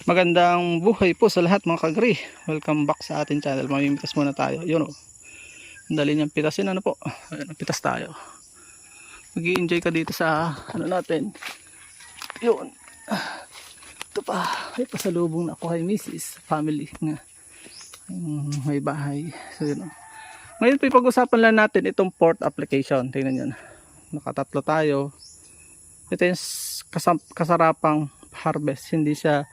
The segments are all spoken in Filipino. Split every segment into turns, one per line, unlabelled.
Magandang buhay po sa lahat mga kagri. Welcome back sa ating channel. Mamimitas muna tayo. Yun o. Dali niyang pitasin. Ano po? Ayan, pitas tayo. Mag-i-enjoy ka dito sa ano natin. Yun. Ito pa. May pasalubong na ako kay Mrs. Family nga. May bahay. So yun o. Ngayon po pag-usapan lang natin itong port application. Tingnan nyo na. Nakatatlo tayo. Ito yung kasarapang harvest. Hindi siya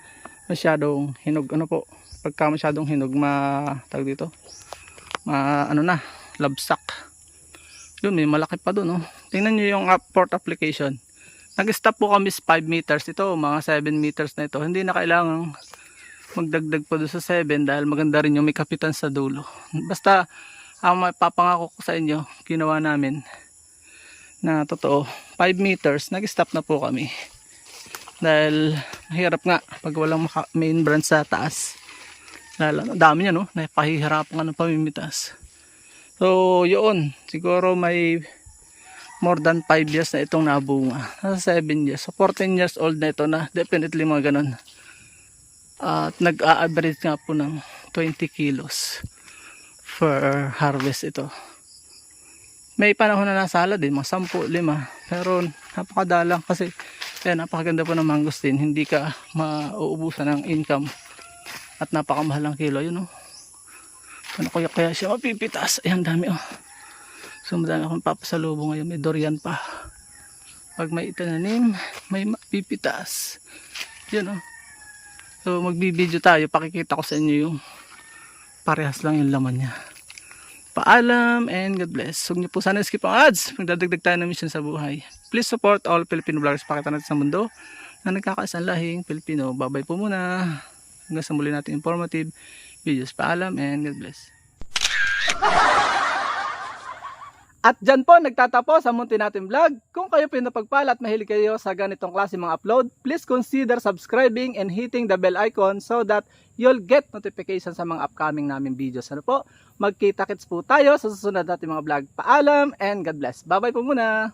masyadong hinog. Ano po, pagka masyadong hinog tawag dito, ano na, labsak. Yun, may malaki pa dun, oh. Tingnan nyo yung port application. Nag-stop po kami sa 5 meters. Ito, mga 7 meters na ito. Hindi na kailangang magdagdag pa doon sa 7 dahil maganda rin yung may kapitan sa dulo. Basta ang mapapangako ko sa inyo, ginawa namin na totoo, 5 meters, nag-stop na po kami. Dahil mahirap nga pag walang main branch sa taas. Lalo, dami niya, no? Napahihirapan ka ng pamimitas. So yun, siguro may more than 5 years na itong nabunga. Nasa 7 years. So 14 years old na ito na definitely mga ganun. At nag-a-average nga po ng 20 kilos for harvest ito. May panahon na nasala din, mga 10, 5. Pero napakadalang kasi kaya napakaganda po ng mangosteen. Hindi ka mauubusan ng income. At napakamahal ang kilo. Yun, oh. Ano kaya siya mapipitas. Ayan, dami, oh. So madami akong papasalubong ngayon. May durian pa. Pag may itananim, may mapipitas. Yun, oh. So magbibideo tayo. Pakikita ko sa inyo yung parehas lang yung laman niya. Paalam and God bless. Huwag niyo po sana skip ang ads. Magdadagdag tayo ng mission sa buhay. Please support all Filipino vloggers. Pakita natin sa mundo na nagkakaisang lahing Filipino. Babay po muna. Hanggang sa muli natin informative videos. Paalam and God bless. At dyan po nagtatapos ang munti natin vlog. Kung kayo pinapagpala at mahilig kayo sa ganitong klase mga upload, please consider subscribing and hitting the bell icon so that you'll get notification sa mga upcoming namin videos. Ano po? Magkita-kits po tayo sa susunod natin mga vlog. Paalam and God bless. Bye-bye po muna.